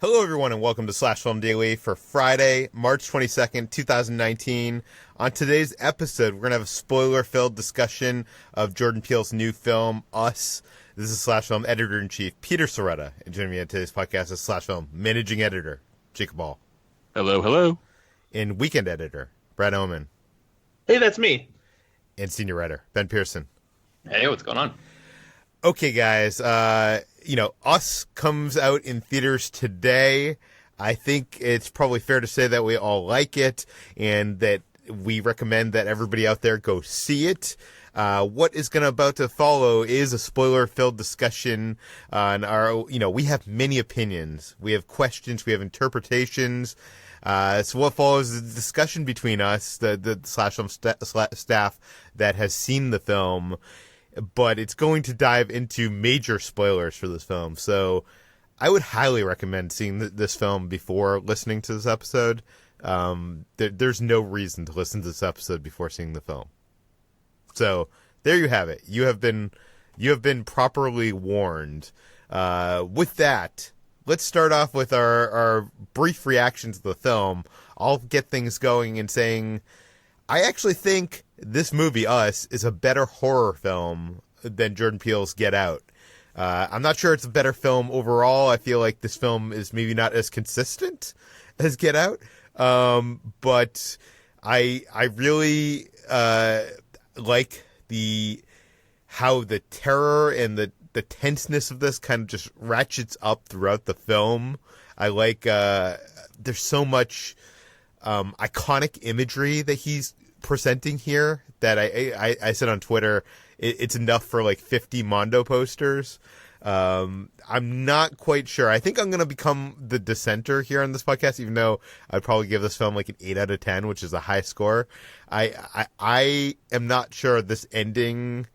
Hello, everyone, and welcome to Slash Film Daily for Friday, March 22nd, 2019. On today's episode, we're going to have a spoiler-filled discussion of Jordan Peele's new film, Us. This is Slash Film Editor-in-Chief Peter Sciretta, and joining me on today's podcast is Slash Film Managing Editor Jacob Ball. Hello, hello. And Weekend Editor Brad Oman. Hey, that's me. And Senior Writer Ben Pearson. Hey, what's going on? Okay, guys, Us comes out in theaters today. I think it's probably fair to say that we all like it and that we recommend that everybody out there go see it. What is about to follow is a spoiler-filled discussion on we have many opinions. We have questions, we have interpretations. So what follows is a discussion between us, the Slash Film staff that has seen the film, but it's going to dive into major spoilers for this film. So I would highly recommend seeing this film before listening to this episode. There's no reason to listen to this episode before seeing the film. So there you have it. You have been properly warned. With that, let's start off with our brief reactions to the film. I'll get things going in saying I actually think this movie, Us, is a better horror film than Jordan Peele's Get Out. I'm not sure it's a better film overall. I feel like this film is maybe not as consistent as Get Out. But I really like how the terror and the tenseness of this kind of just ratchets up throughout the film. I like there's so much iconic imagery that he's presenting here that I said on Twitter it's enough for like 50 Mondo posters. I'm not quite sure. I think I'm going to become the dissenter here on this podcast, even though I'd probably give this film like an 8 out of 10, which is a high score. I am not sure this ending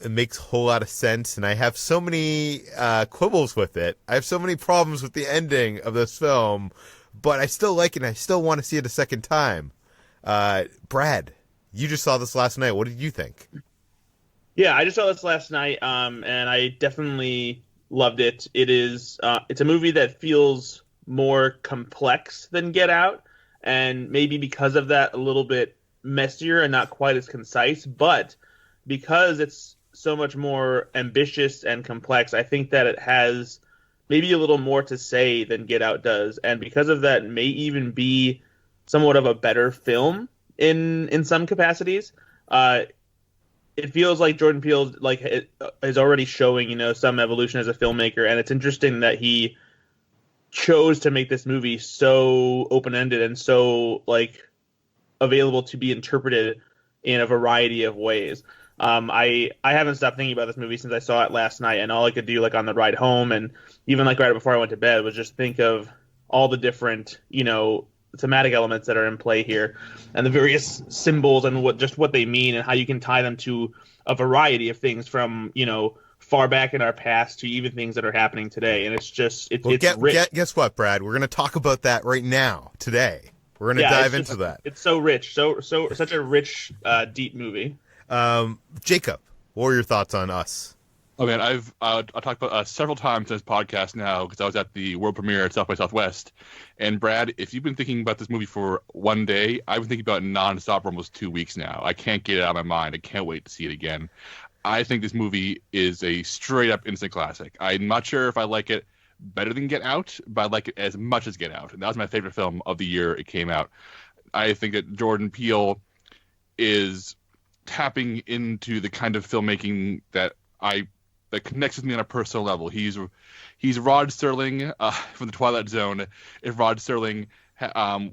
makes a whole lot of sense, and I have so many quibbles with it. I have so many problems with the ending of this film, but I still like it, and I still want to see it a second time. Brad, you just saw this last night. What did you think? Yeah, I just saw this last night, and I definitely loved it. It's a movie that feels more complex than Get Out, and maybe because of that, a little bit messier and not quite as concise. But because it's so much more ambitious and complex, I think that it has maybe a little more to say than Get Out does, and because of that, it may even be somewhat of a better film in some capacities. It feels like Jordan Peele is already showing some evolution as a filmmaker, and it's interesting that he chose to make this movie so open-ended and so available to be interpreted in a variety of ways. I haven't stopped thinking about this movie since I saw it last night, and all I could do on the ride home and even right before I went to bed was just think of all the different thematic elements that are in play here and the various symbols and what they mean and how you can tie them to a variety of things from far back in our past to even things that are happening today. And it's just it's rich. Guess what, Brad? We're going to talk about that right now today. We're going to dive into that. It's so rich, such a rich, deep movie. Jacob, what were your thoughts on Us? Oh man, I've talked about Us several times in this podcast now because I was at the world premiere at South by Southwest. And Brad, if you've been thinking about this movie for one day, I've been thinking about it nonstop for almost 2 weeks now. I can't get it out of my mind. I can't wait to see it again. I think this movie is a straight up instant classic. I'm not sure if I like it better than Get Out, but I like it as much as Get Out. And that was my favorite film of the year it came out. I think that Jordan Peele is tapping into the kind of filmmaking that connects with me on a personal level. He's Rod Serling from the Twilight Zone. If Rod Serling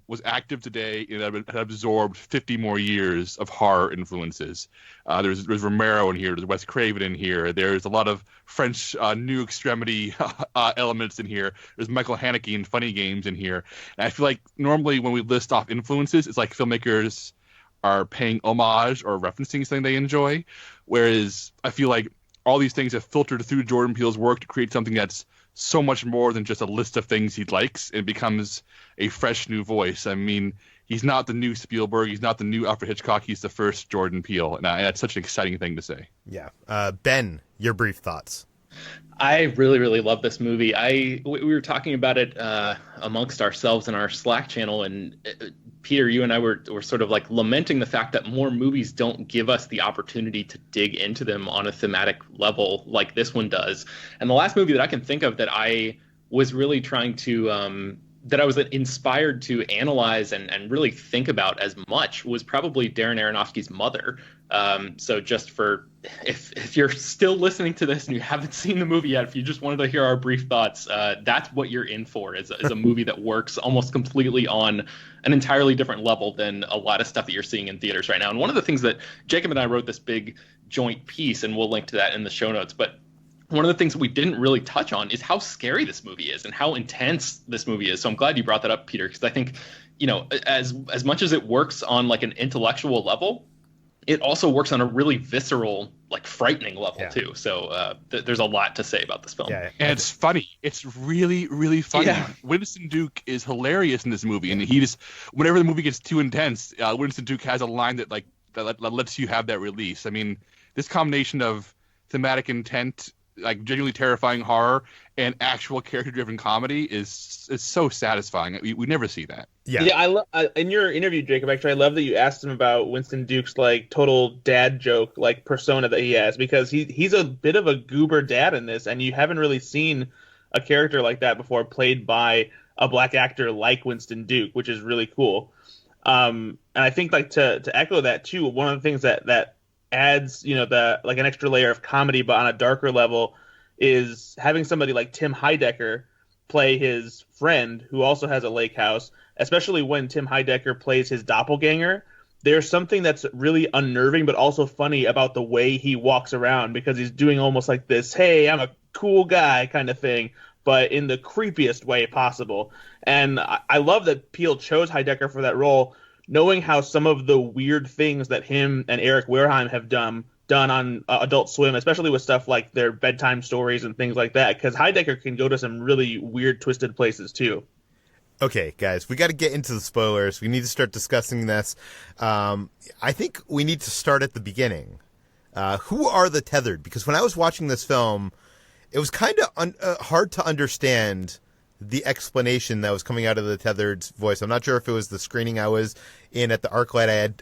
was active today, it had absorbed 50 more years of horror influences. There's Romero in here. There's Wes Craven in here. There's a lot of French New Extremity elements in here. There's Michael Haneke and Funny Games in here. And I feel like normally when we list off influences, it's like filmmakers are paying homage or referencing something they enjoy, whereas I feel like all these things have filtered through Jordan Peele's work to create something that's so much more than just a list of things he likes. It becomes a fresh new voice. I mean, he's not the new Spielberg. He's not the new Alfred Hitchcock. He's the first Jordan Peele. And that's such an exciting thing to say. Yeah. Ben, your brief thoughts. I really, really love this movie. We were talking about it amongst ourselves in our Slack channel, and Peter, you and I were sort of like lamenting the fact that more movies don't give us the opportunity to dig into them on a thematic level like this one does. And the last movie that I can think of that I was really trying to that I was inspired to analyze and really think about as much was probably Darren Aronofsky's Mother. So just for if you're still listening to this and you haven't seen the movie yet, if you just wanted to hear our brief thoughts, that's what you're in for, is a movie that works almost completely on an entirely different level than a lot of stuff that you're seeing in theaters right now. And one of the things that Jacob and I wrote this big joint piece, and we'll link to that in the show notes, but one of the things that we didn't really touch on is how scary this movie is and how intense this movie is. So I'm glad you brought that up, Peter, because I think, as much as it works on like an intellectual level, it also works on a really visceral, like frightening level too. So there's a lot to say about this film. Yeah, and it's funny. It's really, really funny. Yeah. Winston Duke is hilarious in this movie, and he just, whenever the movie gets too intense, Winston Duke has a line that lets you have that release. I mean, this combination of thematic intent, like genuinely terrifying horror, and actual character-driven comedy is so satisfying. We never see that. Yeah. In your interview, Jacob, actually, I love that you asked him about Winston Duke's like total dad joke like persona that he has, because he's a bit of a goober dad in this, and you haven't really seen a character like that before played by a black actor like Winston Duke, which is really cool. And I think like to echo that too, one of the things that adds, the like an extra layer of comedy, but on a darker level, is having somebody like Tim Heidecker play his friend who also has a lake house, especially when Tim Heidecker plays his doppelganger. There's something that's really unnerving but also funny about the way he walks around, because he's doing almost like this, hey, I'm a cool guy kind of thing, but in the creepiest way possible. And I love that Peele chose Heidecker for that role, knowing how some of the weird things that him and Eric Wareheim have done on Adult Swim, especially with stuff like their bedtime stories and things like that, because Heidecker can go to some really weird, twisted places too. Okay, guys, we got to get into the spoilers. We need to start discussing this. I think we need to start at the beginning. Who are the Tethered? Because when I was watching this film, it was kind of hard to understand the explanation that was coming out of the Tethered's voice. I'm not sure if it was the screening I was in at the ArcLight.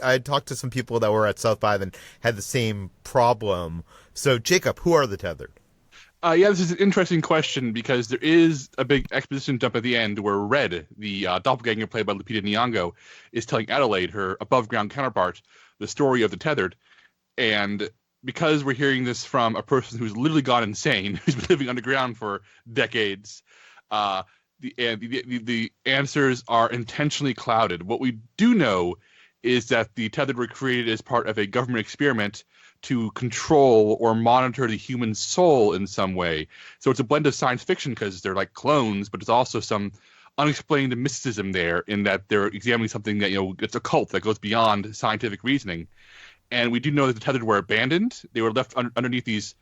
I'd talked to some people that were at South by and had the same problem. So, Jacob, who are the Tethered? This is an interesting question, because there is a big exposition dump at the end where Red, the doppelganger played by Lupita Nyong'o, is telling Adelaide, her above-ground counterpart, the story of the Tethered. And because we're hearing this from a person who's literally gone insane, who's been living underground for decades, the answers are intentionally clouded. What we do know is that the Tethered were created as part of a government experiment to control or monitor the human soul in some way. So it's a blend of science fiction because they're like clones, but there's also some unexplained mysticism there in that they're examining something that, it's occult that goes beyond scientific reasoning. And we do know that the Tethered were abandoned. They were left underneath these,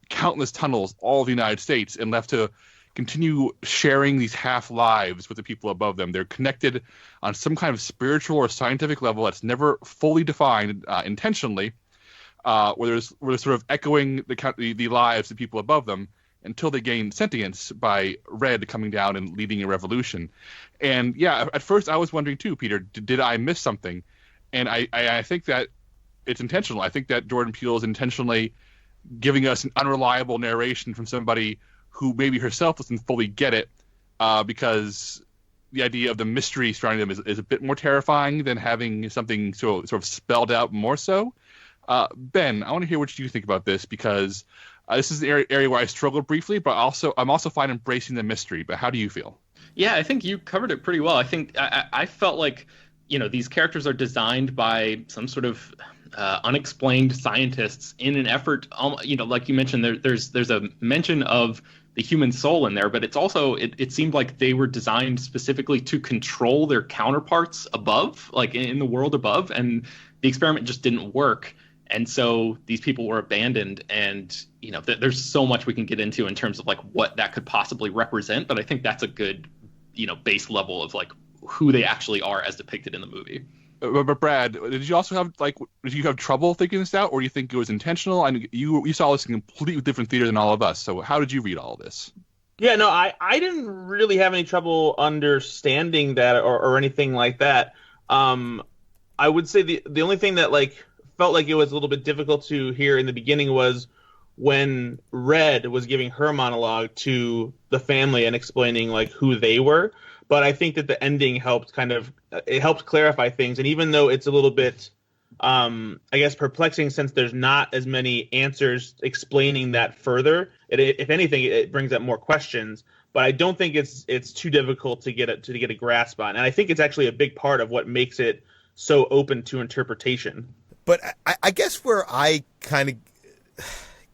countless tunnels all over the United States, and left to continue sharing these half-lives with the people above them. They're connected on some kind of spiritual or scientific level that's never fully defined intentionally, where they're sort of echoing the lives of people above them until they gain sentience by Red coming down and leading a revolution. And yeah, at first I was wondering too, Peter, did I miss something? And I think that it's intentional. I think that Jordan Peele is intentionally giving us an unreliable narration from somebody who maybe herself doesn't fully get it, because the idea of the mystery surrounding them is a bit more terrifying than having something sort of spelled out more so. Ben, I want to hear what you think about this, because this is an area where I struggled briefly, but I'm also fine embracing the mystery. But how do you feel? Yeah, I think you covered it pretty well. I think I felt like, these characters are designed by some sort of unexplained scientists in an effort, like you mentioned, there's a mention of the human soul in there, but it's also, it seemed like they were designed specifically to control their counterparts above, like in the world above, and the experiment just didn't work. And so these people were abandoned, and, there's so much we can get into in terms of like what that could possibly represent, but I think that's a good, base level of like who they actually are as depicted in the movie. But Brad, did you also have did you have trouble thinking this out, or do you think it was intentional? I mean, you saw this in a completely different theater than all of us. So how did you read all this? Yeah, no, I didn't really have any trouble understanding that or anything like that. I would say the only thing that felt like it was a little bit difficult to hear in the beginning was when Red was giving her monologue to the family and explaining who they were. But I think that the ending helped helped clarify things. And even though it's a little bit, I guess, perplexing since there's not as many answers explaining that further, if anything, it brings up more questions. But I don't think it's too difficult to get a grasp on. And I think it's actually a big part of what makes it so open to interpretation. But I guess where I kind of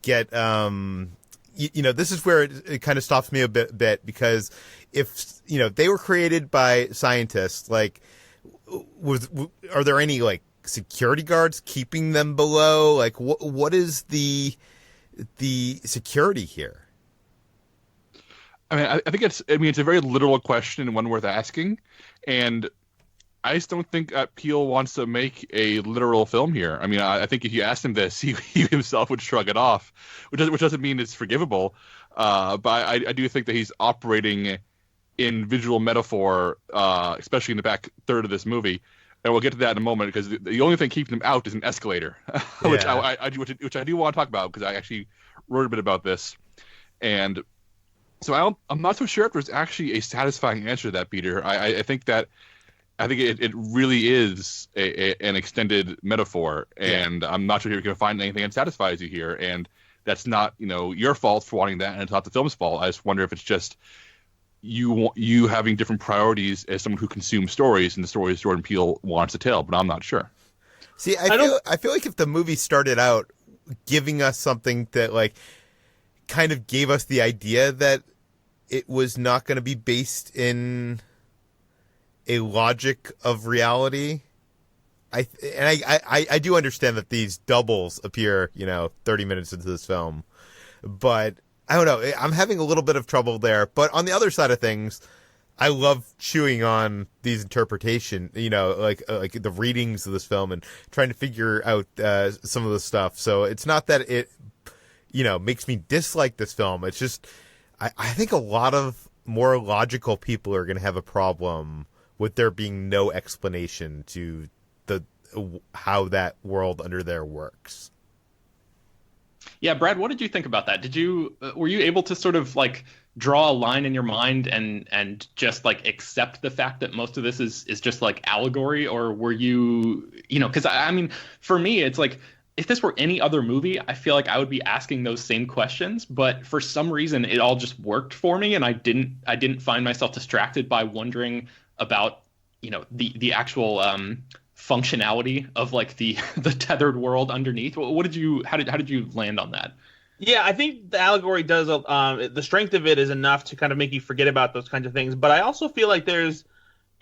get, this is where it kind of stops me a bit because if, they were created by scientists, are there any security guards keeping them below? What is the security here? I mean, I think it's a very literal question and one worth asking. And I just don't think Peele wants to make a literal film here. I mean, I think if you asked him this, he himself would shrug it off, which doesn't mean it's forgivable. But I do think that he's operating in visual metaphor, especially in the back third of this movie. And we'll get to that in a moment because the only thing keeping him out is an escalator, which I do want to talk about because I actually wrote a bit about this. And so I'm not so sure if there's actually a satisfying answer to that, Peter. I think it really is an extended metaphor, and I'm not sure you're going to find anything that satisfies you here. And that's not, your fault for wanting that, and it's not the film's fault. I just wonder if it's just you having different priorities as someone who consumes stories and the stories Jordan Peele wants to tell. But I'm not sure. See, I feel like if the movie started out giving us something that kind of gave us the idea that it was not going to be based in a logic of reality. I do understand that these doubles appear, 30 minutes into this film, but I don't know. I'm having a little bit of trouble there. But on the other side of things, I love chewing on these interpretation, like the readings of this film and trying to figure out some of the stuff. So it's not that it, makes me dislike this film. It's just I think a lot of more logical people are going to have a problem with there being no explanation to how that world under there works. Yeah, Brad, what did you think about that? Were you able to sort of draw a line in your mind and just accept the fact that most of this is just allegory, or were you, because I mean, for me, it's if this were any other movie, I feel like I would be asking those same questions, but for some reason it all just worked for me, and I didn't find myself distracted by wondering about the actual functionality of the tethered world underneath. How did you land on that? Yeah, I think the allegory does the strength of it is enough to kind of make you forget about those kinds of things, but I also feel like there's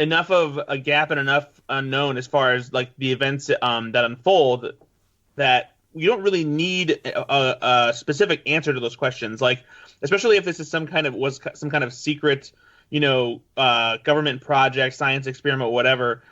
enough of a gap and enough unknown as far as the events that unfold that you don't really need a specific answer to those questions, especially if this is some kind of secret government project, science experiment, whatever,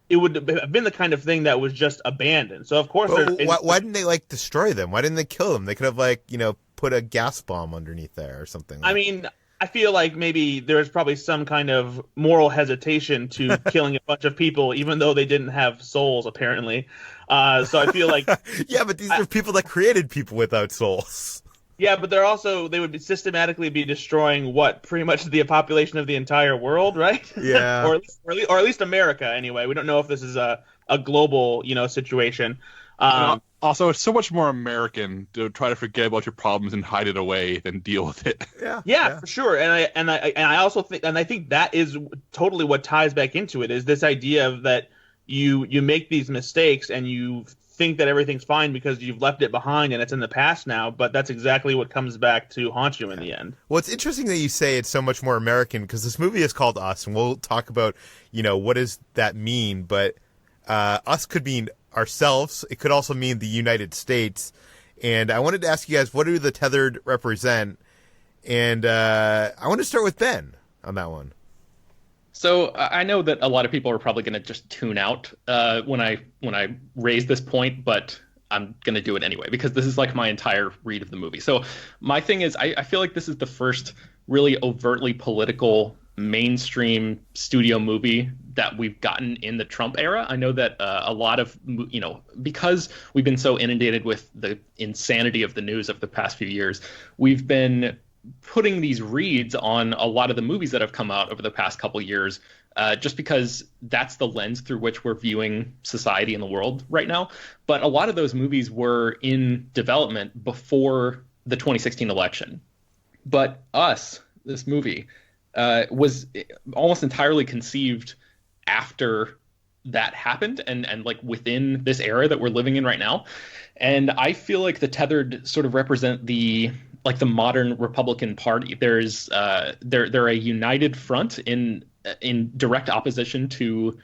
it would have been the kind of thing that was just abandoned. So of course, why didn't they destroy them? Why didn't they kill them? They could have put a gas bomb underneath there or something. I mean, I feel like maybe there's probably some kind of moral hesitation to killing a bunch of people, even though they didn't have souls, apparently. So I feel like yeah, but these are people that created people without souls. Yeah, but they would systematically be destroying pretty much the population of the entire world, right? Yeah. or at least America, anyway. We don't know if this is a global, situation. Also, it's so much more American to try to forget about your problems and hide it away than deal with it. Yeah, for sure. And I also think, and I think that is totally what ties back into it, is this idea of that you make these mistakes and you think that everything's fine because you've left it behind and it's in the past now, but that's exactly what comes back to haunt you in the end. Well, it's interesting that you say it's so much more American because this movie is called Us, and we'll talk about, what does that mean, but us could mean ourselves. It could also mean the United States. And I wanted to ask you guys, what do the tethered represent? And I want to start with Ben on that one. So I know that a lot of people are probably going to just tune out when I raise this point, but I'm going to do it anyway because this is like my entire read of the movie. So my thing is, I feel like this is the first really overtly political mainstream studio movie that we've gotten in the Trump era. I know that a lot of, because we've been so inundated with the insanity of the news of the past few years, we've been putting these reads on a lot of the movies that have come out over the past couple of years, just because that's the lens through which we're viewing society in the world right now. But a lot of those movies were in development before the 2016 election. But this movie, was almost entirely conceived after that happened and like within this era that we're living in right now. And I feel like The Tethered sort of represent the modern Republican Party. There's they're a united front in direct opposition to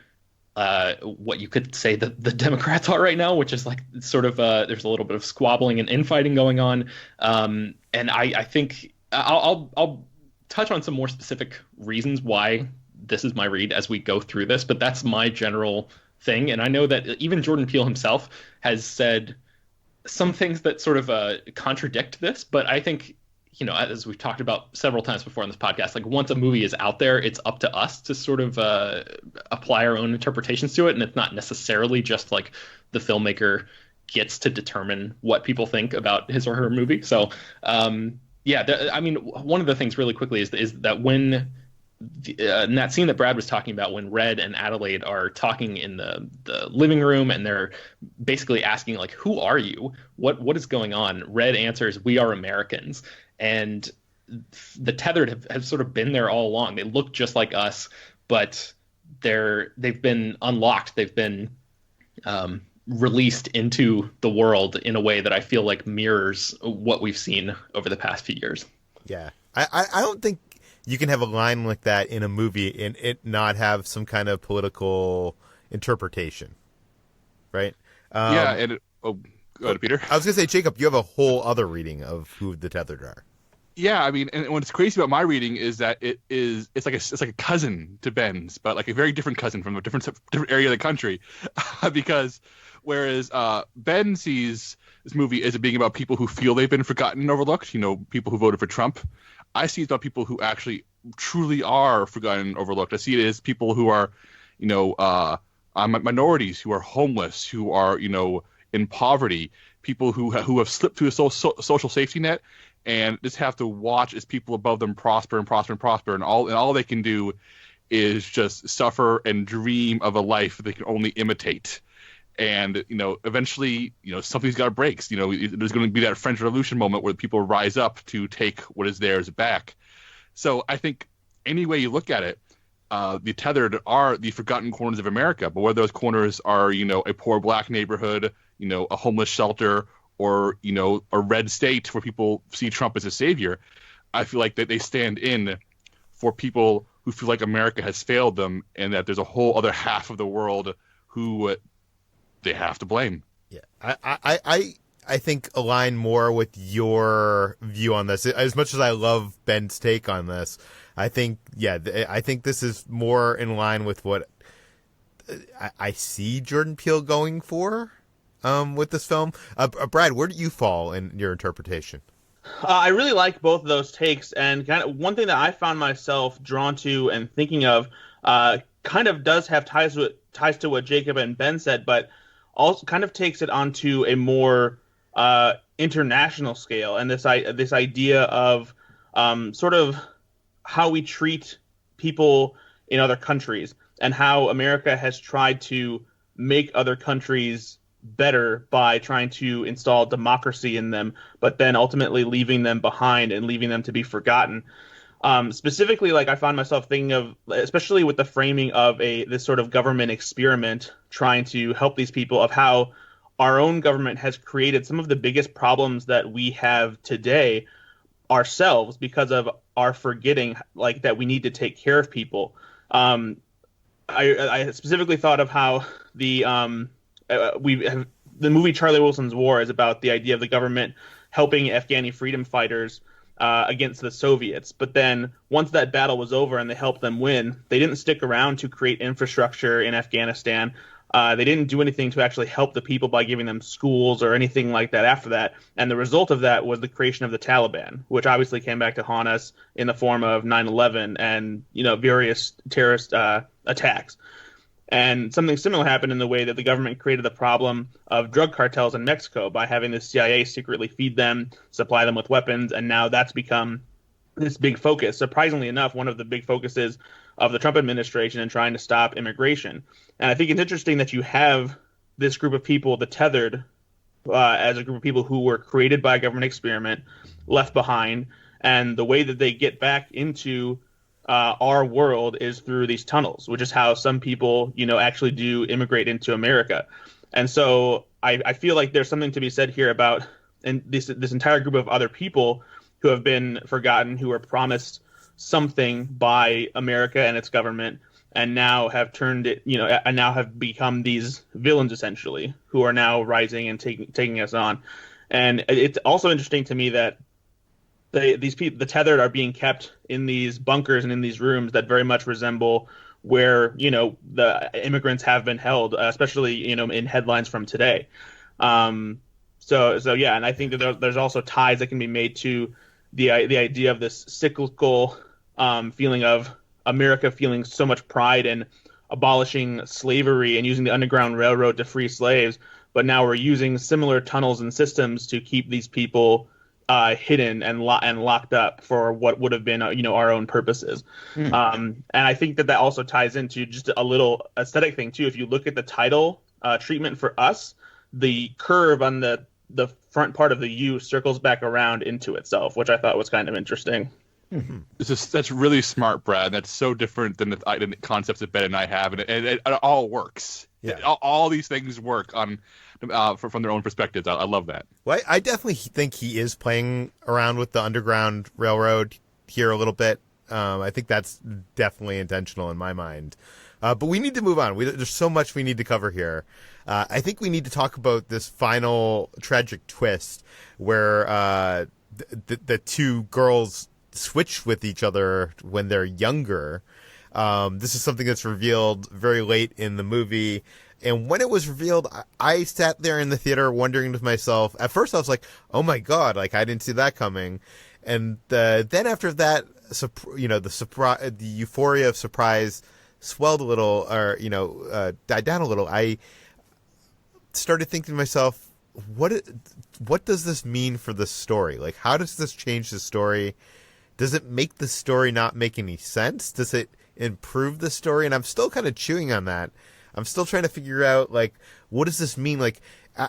what you could say the Democrats are right now, which is like sort of there's a little bit of squabbling and infighting going on. And I think I'll touch on some more specific reasons why this is my read as we go through this, but that's my general thing. And I know that even Jordan Peele himself has said some things that sort of contradict this, but I think, as we've talked about several times before on this podcast, like once a movie is out there, it's up to us to sort of apply our own interpretations to it. And it's not necessarily just like the filmmaker gets to determine what people think about his or her movie. So, one of the things really quickly is that when in that scene that Brad was talking about, when Red and Adelaide are talking in the living room and they're basically asking like, who are you? What is going on? Red answers, we are Americans. And the Tethered have sort of been there all along. They look just like us, but they've been unlocked. They've been released into the world in a way that I feel like mirrors what we've seen over the past few years. Yeah. I don't think you can have a line like that in a movie and it not have some kind of political interpretation, right? Go ahead, Peter. I was going to say, Jacob, you have a whole other reading of who the Tethered are. Yeah, I mean, and what's crazy about my reading is that it's like a cousin to Ben's, but like a very different cousin from a different area of the country, because whereas Ben sees this movie as being about people who feel they've been forgotten and overlooked, people who voted for Trump, I see it about people who actually truly are forgotten and overlooked. I see it as people who are, minorities, who are homeless, who are, in poverty, people who have slipped through a social safety net and just have to watch as people above them prosper and prosper and prosper, and all they can do is just suffer and dream of a life they can only imitate. And eventually, something's got to break. There's going to be that French Revolution moment where people rise up to take what is theirs back. So I think any way you look at it, the Tethered are the forgotten corners of America. But whether those corners are, a poor black neighborhood, a homeless shelter, or a red state where people see Trump as a savior, I feel like that they stand in for people who feel like America has failed them, and that there's a whole other half of the world who they have to blame. Yeah, I think align more with your view on this. As much as I love Ben's take on this, I think this is more in line with what I see Jordan Peele going for with this film. Brad, where do you fall in your interpretation? I really like both of those takes, and kind of one thing that I found myself drawn to and thinking of kind of does have ties to what Jacob and Ben said, but also kind of takes it onto a more international scale, and this idea of sort of how we treat people in other countries, and how America has tried to make other countries better by trying to install democracy in them, but then ultimately leaving them behind and leaving them to be forgotten. Specifically, like I found myself thinking of, especially with the framing of this sort of government experiment trying to help these people, of how our own government has created some of the biggest problems that we have today ourselves because of our forgetting, like, that we need to take care of people. I specifically thought of how the movie Charlie Wilson's War is about the idea of the government helping Afghani freedom fighters against the Soviets. But then once that battle was over and they helped them win, they didn't stick around to create infrastructure in Afghanistan. They didn't do anything to actually help the people by giving them schools or anything like that after that. And the result of that was the creation of the Taliban, which obviously came back to haunt us in the form of 9/11 and various terrorist attacks. And something similar happened in the way that the government created the problem of drug cartels in Mexico by having the CIA secretly feed them, supply them with weapons, and now that's become this big focus. Surprisingly enough, one of the big focuses of the Trump administration in trying to stop immigration. And I think it's interesting that you have this group of people, the Tethered, as a group of people who were created by a government experiment, left behind, and the way that they get back into our world is through these tunnels, which is how some people, actually do immigrate into America. And so I feel like there's something to be said here about this entire group of other people who have been forgotten, who were promised something by America and its government, and now have turned it, and now have become these villains essentially, who are now rising and taking us on. And it's also interesting to me that these people, the Tethered, are being kept in these bunkers and in these rooms that very much resemble where the immigrants have been held, especially in headlines from today. So yeah, and I think that there's also ties that can be made to the idea of this cyclical feeling of America feeling so much pride in abolishing slavery and using the Underground Railroad to free slaves, but now we're using similar tunnels and systems to keep these people hidden and locked up for what would have been our own purposes. And I think that also ties into just a little aesthetic thing too. If you look at the title treatment for Us, the curve on the front part of the U circles back around into itself, which I thought was kind of interesting. Mm-hmm. That's really smart, Brad. That's so different than the concepts that Ben and I have, and it all works. Yeah, all these things work on from their own perspectives. I love that. Well, I definitely think he is playing around with the Underground Railroad here a little bit. I think that's definitely intentional in my mind. But we need to move on. There's so much we need to cover here. I think we need to talk about this final tragic twist where the two girls switch with each other when they're younger. This is something that's revealed very late in the movie. And when it was revealed, I sat there in the theater wondering to myself, at first I was like, oh my God, like I didn't see that coming. And then after that, the euphoria of surprise swelled a little, or, died down a little, I started thinking to myself, what does this mean for the story? Like, how does this change the story? Does it make the story not make any sense? Does it improve the story? And I'm still kind of chewing on that. I'm still trying to figure out, like, what does this mean? Like,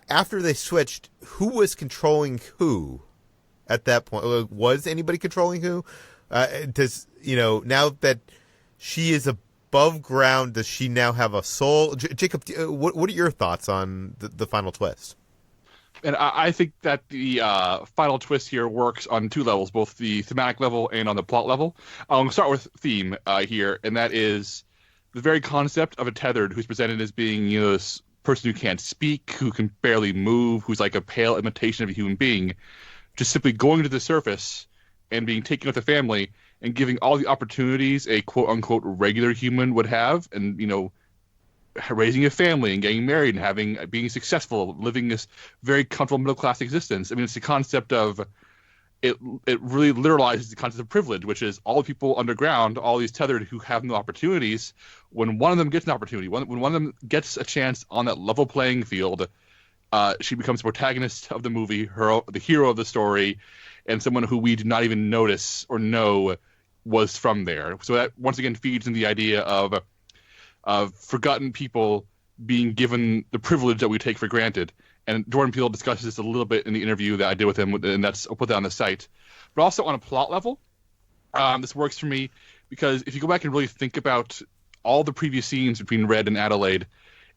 after they switched, who was controlling who at that point? Was anybody controlling who? Now that she is above ground, does she now have a soul? Jacob, what are your thoughts on the final twist? And I think that the final twist here works on two levels, both the thematic level and on the plot level. I'll start with theme here, and that is the very concept of a tethered who's presented as being, this person who can't speak, who can barely move, who's like a pale imitation of a human being, just simply going to the surface and being taken with the family and giving all the opportunities a quote-unquote regular human would have, and, raising a family and getting married and being successful, living this very comfortable middle-class existence. I mean, it's the concept of it really literalizes the concept of privilege, which is all the people underground, all these tethered who have no opportunities. When one of them gets an opportunity, when one of them gets a chance on that level playing field, she becomes the protagonist of the movie, the hero of the story, and someone who we did not even notice or know was from there. So that once again feeds in the idea of forgotten people being given the privilege that we take for granted. And Jordan Peele discusses this a little bit in the interview that I did with him, and I'll put that on the site. But also on a plot level, this works for me because if you go back and really think about all the previous scenes between Red and Adelaide,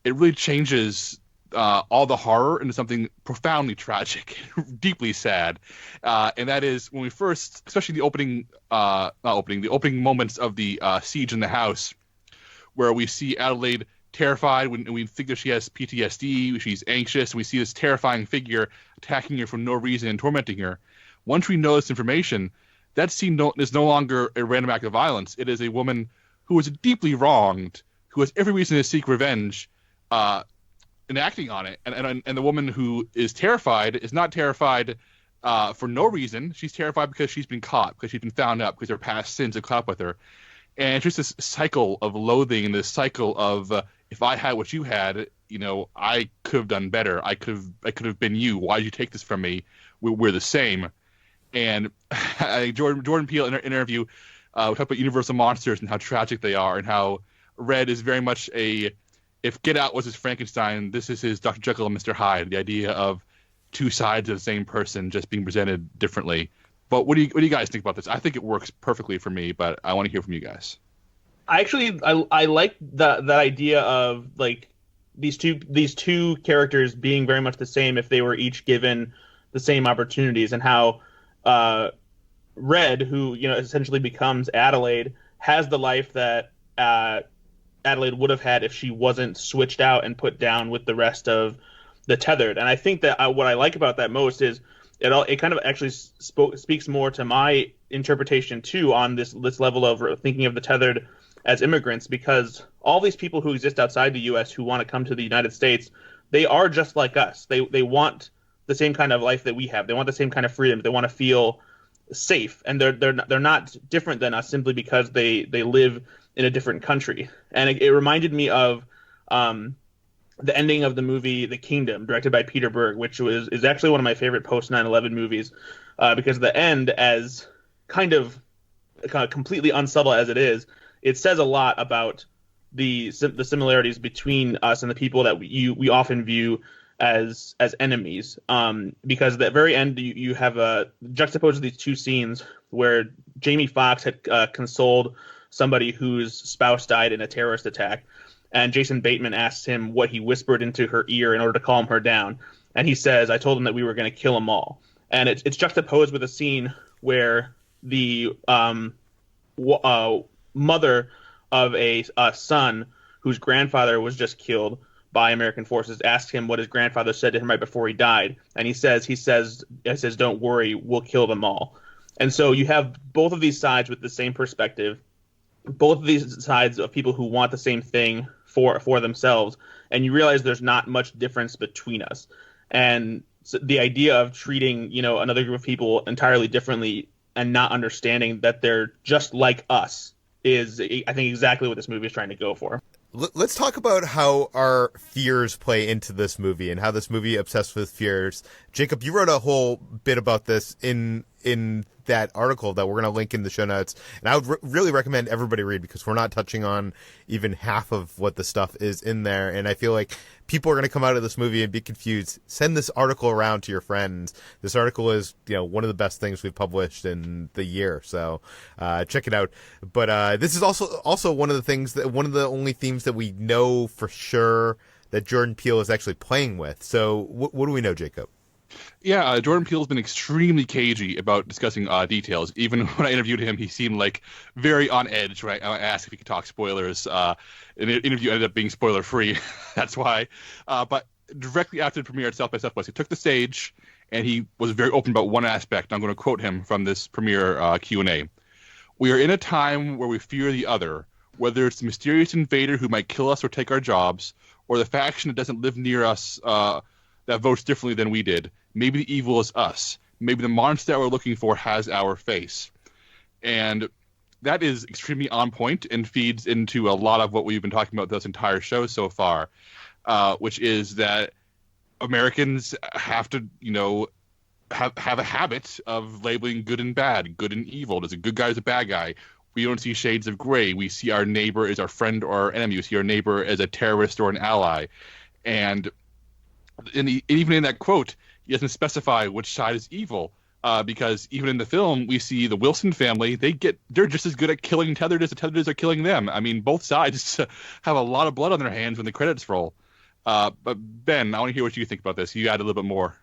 it really changes all the horror into something profoundly tragic, deeply sad. And that is when we first, especially the opening moments of the siege in the house, where we see Adelaide terrified when we think that she has PTSD, she's anxious, and we see this terrifying figure attacking her for no reason and tormenting her. Once we know this information, that scene is no longer a random act of violence. It is a woman who is deeply wronged, who has every reason to seek revenge, and acting on it. And the woman who is terrified is not terrified for no reason. She's terrified because she's been caught, because she's been found out, because her past sins have caught up with her. And it's just this cycle of loathing and this cycle of if I had what you had, I could have done better. I could have been you. Why did you take this from me? We're the same. And Jordan Peele in an interview we talked about universal monsters and how tragic they are, and how Red is very much if Get Out was his Frankenstein, this is his Dr. Jekyll and Mr. Hyde. The idea of two sides of the same person just being presented differently. But what do you guys think about this? I think it works perfectly for me, but I want to hear from you guys. I like that idea of like these two characters being very much the same if they were each given the same opportunities, and how Red, who essentially becomes Adelaide, has the life that Adelaide would have had if she wasn't switched out and put down with the rest of the Tethered. And I think that what I like about that most is it kind of actually speaks more to my interpretation too on this level of thinking of the Tethered as immigrants, because all these people who exist outside the U.S. who want to come to the United States, they are just like us. They want the same kind of life that we have. They want the same kind of freedom. They want to feel safe, and they're not different than us simply because they live in a different country. And it reminded me of the ending of the movie The Kingdom, directed by Peter Berg, which is actually one of my favorite post 9/11 movies, because the end, as kind of completely unsubtle as it is, it says a lot about the similarities between us and the people that we often view as enemies. Because at the very end, you have juxtaposed these two scenes where Jamie Foxx had consoled somebody whose spouse died in a terrorist attack, and Jason Bateman asks him what he whispered into her ear in order to calm her down, and he says, "I told him that we were going to kill them all." And it's juxtaposed with a scene where the mother of a son whose grandfather was just killed by American forces asks him what his grandfather said to him right before he died, and he says, "Don't worry, we'll kill them all." And so you have both of these sides with the same perspective, both of these sides of people who want the same thing for themselves, and you realize there's not much difference between us. And so the idea of treating another group of people entirely differently and not understanding that they're just like us is, I think, exactly what this movie is trying to go for. Let's talk about how our fears play into this movie and how this movie obsessed with fears. Jacob, you wrote a whole bit about this in that article that we're going to link in the show notes, and I would really recommend everybody read, because we're not touching on even half of what the stuff is in there, and I feel like people are going to come out of this movie and be confused. Send this article around to your friends. This article is one of the best things we've published in the year, so check it out. But this is also one of the things one of the only themes that we know for sure that Jordan Peele is actually playing with. So what do we know, Jacob? Yeah, Jordan Peele's been extremely cagey about discussing details. Even when I interviewed him, he seemed like very on edge when I asked if he could talk spoilers. And the interview ended up being spoiler-free. That's why. But directly after the premiere at South by Southwest, he took the stage, and he was very open about one aspect. I'm going to quote him from this premiere Q&A. "We are in a time where we fear the other, whether it's the mysterious invader who might kill us or take our jobs, or the faction that doesn't live near us that votes differently than we did. Maybe the evil is us. Maybe the monster that we're looking for has our face." And that is extremely on point and feeds into a lot of what we've been talking about this entire show so far, which is that Americans have to, have a habit of labeling good and bad, good and evil. There's a good guy, there's a bad guy. We don't see shades of gray. We see our neighbor as our friend or our enemy. We see our neighbor as a terrorist or an ally. And even in that quote, he doesn't specify which side is evil, because even in the film, we see the Wilson family. They're just as good at killing Tethered as the Tethered are killing them. I mean, both sides have a lot of blood on their hands when the credits roll. But Ben, I want to hear what you think about this. You add a little bit more.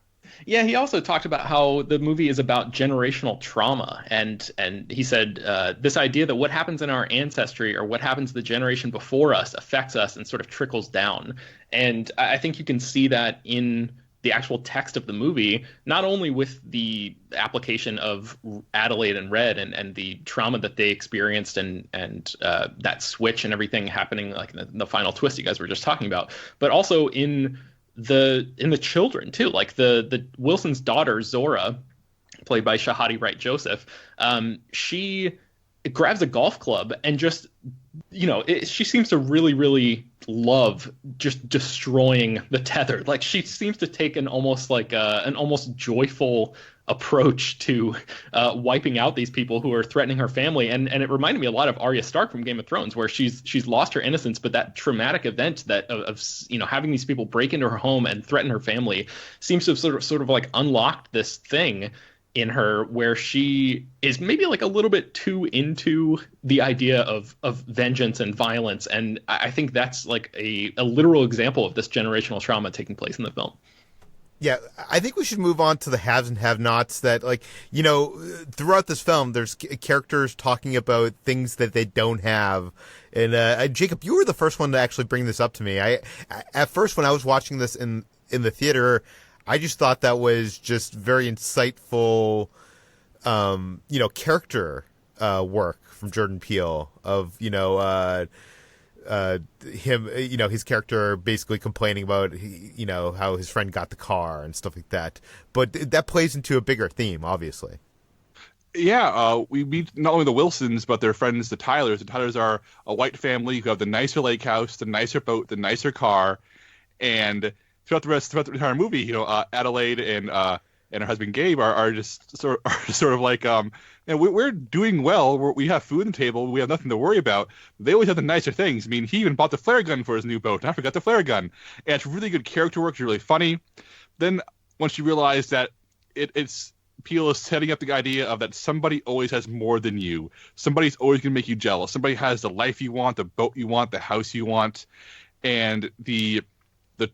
Yeah, he also talked about how the movie is about generational trauma, and he said this idea that what happens in our ancestry or what happens to the generation before us affects us and sort of trickles down. And I think you can see that in the actual text of the movie, not only with the application of Adelaide and Red and the trauma that they experienced and that switch and everything happening like in the final twist you guys were just talking about, but also in the children too. Like the Wilson's daughter Zora, played by Shahadi Wright Joseph, she grabs a golf club and just, she seems to really, really love just destroying the Tethered. Like, she seems to take an almost joyful approach to wiping out these people who are threatening her family. And it reminded me a lot of Arya Stark from Game of Thrones, where she's lost her innocence, but that traumatic event of having these people break into her home and threaten her family seems to have sort of like unlocked this thing in her where she is maybe like a little bit too into the idea of vengeance and violence. And I think that's like a literal example of this generational trauma taking place in the film. Yeah, I think we should move on to the haves and have-nots that, throughout this film, there's characters talking about things that they don't have. And, Jacob, you were the first one to actually bring this up to me. At first, when I was watching this in the theater, I just thought that was just very insightful, character work from Jordan Peele of, him, his character basically complaining about, how his friend got the car and stuff like that. But that plays into a bigger theme, obviously. Yeah, we meet not only the Wilsons, but their friends, the Tylers. The Tylers are a white family who have the nicer lake house, the nicer boat, the nicer car, and throughout the entire movie, Adelaide and her husband Gabe are just sort of like, we're doing well. We have food on the table. We have nothing to worry about. They always have the nicer things. I mean, he even bought the flare gun for his new boat. And I forgot the flare gun. And it's really good character work. It's really funny. Then once you realize that it's Peele is setting up the idea of that somebody always has more than you. Somebody's always going to make you jealous. Somebody has the life you want, the boat you want, the house you want, and the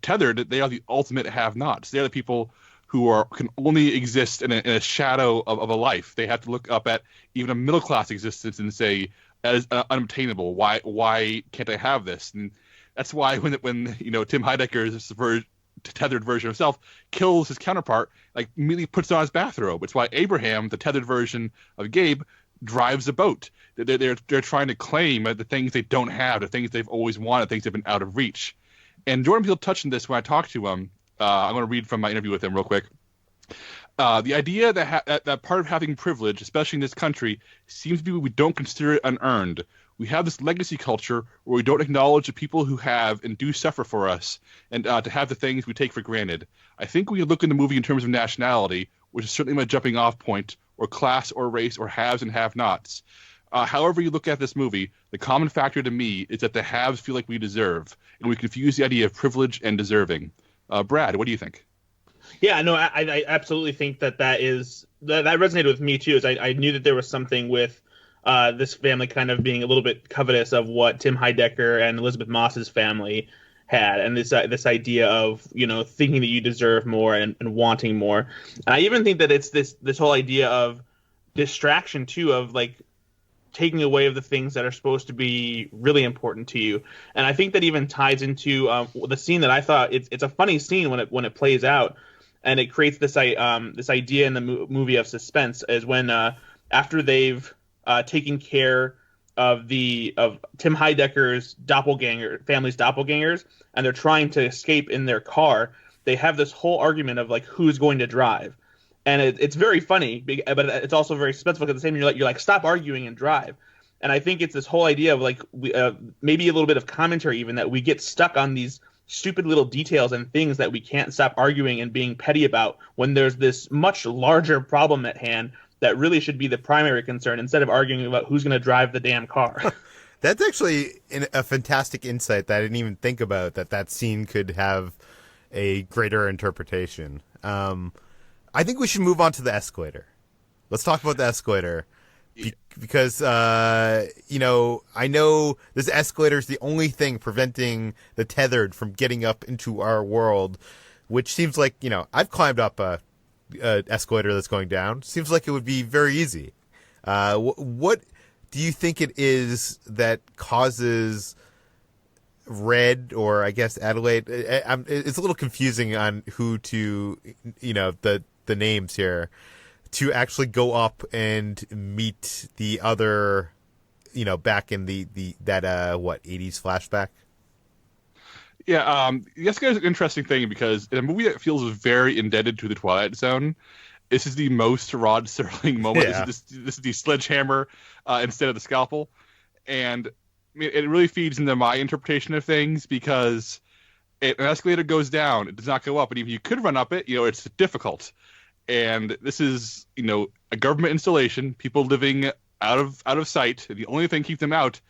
Tethered, they are the ultimate have-nots. They're the people who can only exist in a shadow of a life. They have to look up at even a middle-class existence and say, as unobtainable, why can't I have this? And that's why when Tim Heidecker's tethered version of himself kills his counterpart, like immediately puts on his bathrobe. It's why Abraham, the tethered version of Gabe, drives a boat. They're trying to claim the things they don't have, the things they've always wanted, things that have been out of reach. And Jordan Peele touched on this when I talked to him. I'm going to read from my interview with him real quick. The idea that part of having privilege, especially in this country, seems to be we don't consider it unearned. We have this legacy culture where we don't acknowledge the people who have and do suffer for us, and to have the things we take for granted. I think we look in the movie in terms of nationality, which is certainly my jumping off point, or class or race or haves and have-nots. However you look at this movie, the common factor to me is that the haves feel like we deserve, and we confuse the idea of privilege and deserving. Brad, what do you think? Yeah, no, I absolutely think that resonated with me too. Is I knew that there was something with this family kind of being a little bit covetous of what Tim Heidecker and Elizabeth Moss's family had, and this idea of thinking that you deserve more and wanting more. And I even think that it's this whole idea of distraction too, of like taking away of the things that are supposed to be really important to you. And I think that even ties into the scene that I thought it's a funny scene when it plays out, and it creates this idea in the movie of suspense, is when after they've taken care of Tim Heidecker's family's doppelgangers, and they're trying to escape in their car, they have this whole argument of like who's going to drive. And it's very funny, but it's also very suspenseful because at the same time you're like stop arguing and drive. And I think it's this whole idea of like maybe a little bit of commentary even, that we get stuck on these stupid little details and things that we can't stop arguing and being petty about when there's this much larger problem at hand that really should be the primary concern, instead of arguing about who's going to drive the damn car. That's actually a fantastic insight that I didn't even think about, that scene could have a greater interpretation. I think we should move on to the escalator. Let's talk about the escalator. Because, I know this escalator is the only thing preventing the Tethered from getting up into our world, which seems like, I've climbed up a escalator that's going down. Seems like it would be very easy. What do you think it is that causes Red, or I guess Adelaide. It's a little confusing on who to, the names here, to actually go up and meet the other, back in that 80s flashback. Yeah, the Escalator is an interesting thing because in a movie that feels very indebted to The Twilight Zone, this is the most Rod Serling moment. Yeah. This is the sledgehammer instead of the scalpel. And I mean, it really feeds into my interpretation of things because an escalator goes down, it does not go up. And even if you could run up it, it's difficult. And this is, a government installation, people living out of sight. The only thing keep them out